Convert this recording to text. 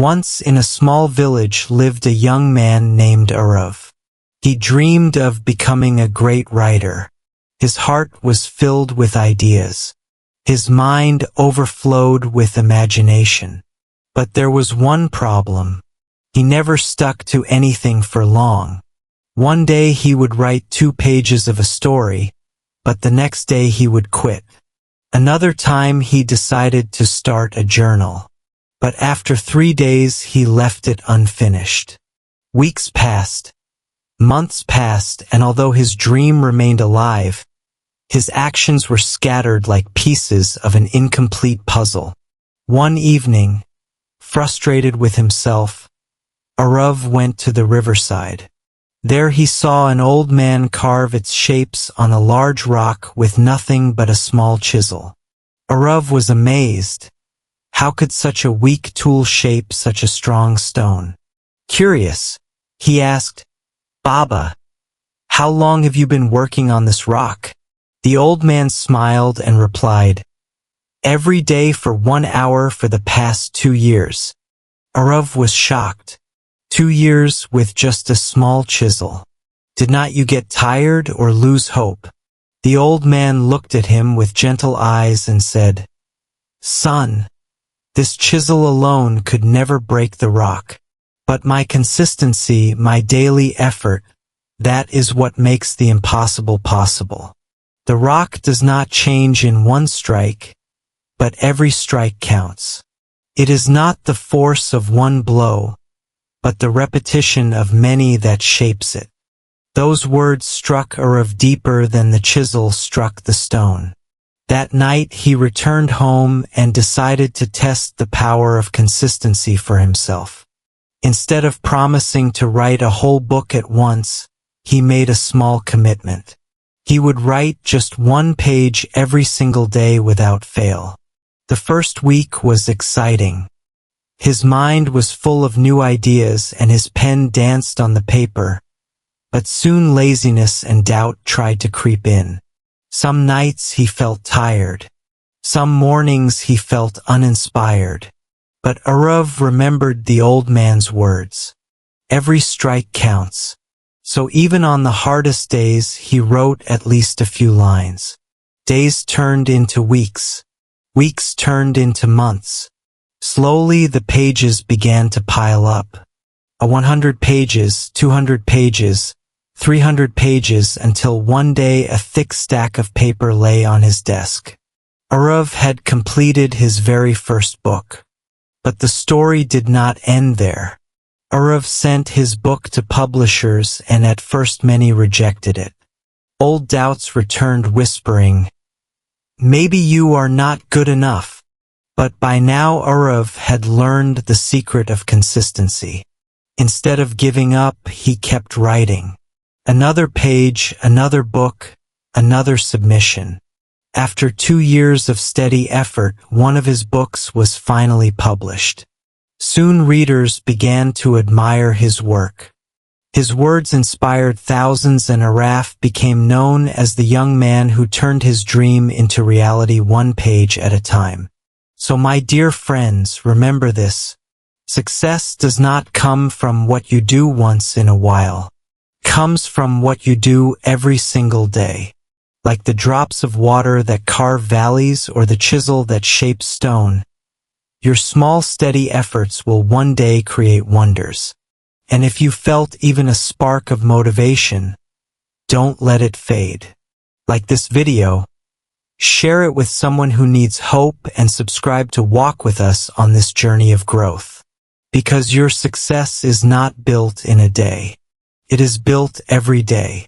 Once in a small village lived a young man named Arav. He dreamed of becoming a great writer. His heart was filled with ideas. His mind overflowed with imagination. But there was one problem. He never stuck to anything for long. One day he would write 2 pages of a story, but the next day he would quit. Another time he decided to start a journal. But after 3 days he left it unfinished. Weeks passed. Months passed, and although his dream remained alive, his actions were scattered like pieces of an incomplete puzzle. One evening, frustrated with himself, Arav went to the riverside. There he saw an old man carve its shapes on a large rock with nothing but a small chisel. Arav was amazed. How could such a weak tool shape such a strong stone? Curious, he asked, "Baba, how long have you been working on this rock?" The old man smiled and replied, "Every day for 1 hour for the past 2 years." Arav was shocked. 2 years with just a small chisel. Did not you get tired or lose hope? The old man looked at him with gentle eyes and said, "Son, this chisel alone could never break the rock. But my consistency, my daily effort, that is what makes the impossible possible. The rock does not change in one strike, but every strike counts. It is not the force of one blow, but the repetition of many that shapes it." Those words struck Arav deeper than the chisel struck the stone. That night he returned home and decided to test the power of consistency for himself. Instead of promising to write a whole book at once, he made a small commitment. He would write just 1 page every single day without fail. The first week was exciting. His mind was full of new ideas and his pen danced on the paper. But soon laziness and doubt tried to creep in. Some nights he felt tired. Some mornings he felt uninspired. But Arav remembered the old man's words. Every strike counts. So even on the hardest days he wrote at least a few lines. Days turned into weeks. Weeks turned into months. Slowly the pages began to pile up. 100 pages, 200 pages, 300 pages, until one day a thick stack of paper lay on his desk. Arav had completed his very first book. But the story did not end there. Arav sent his book to publishers, and at first many rejected it. Old doubts returned whispering, "Maybe you are not good enough." But by now Arav had learned the secret of consistency. Instead of giving up, he kept writing. Another page, another book, another submission. After 2 years of steady effort, one of his books was finally published. Soon readers began to admire his work. His words inspired thousands, and Arav became known as the young man who turned his dream into reality 1 page at a time. So my dear friends, remember this. Success does not come from what you do once in a while. It comes from what you do every single day. Like the drops of water that carve valleys or the chisel that shapes stone, your small steady efforts will one day create wonders. And if you felt even a spark of motivation, don't let it fade. Like this video, share it with someone who needs hope, and subscribe to walk with us on this journey of growth. Because your success is not built in a day. It is built every day.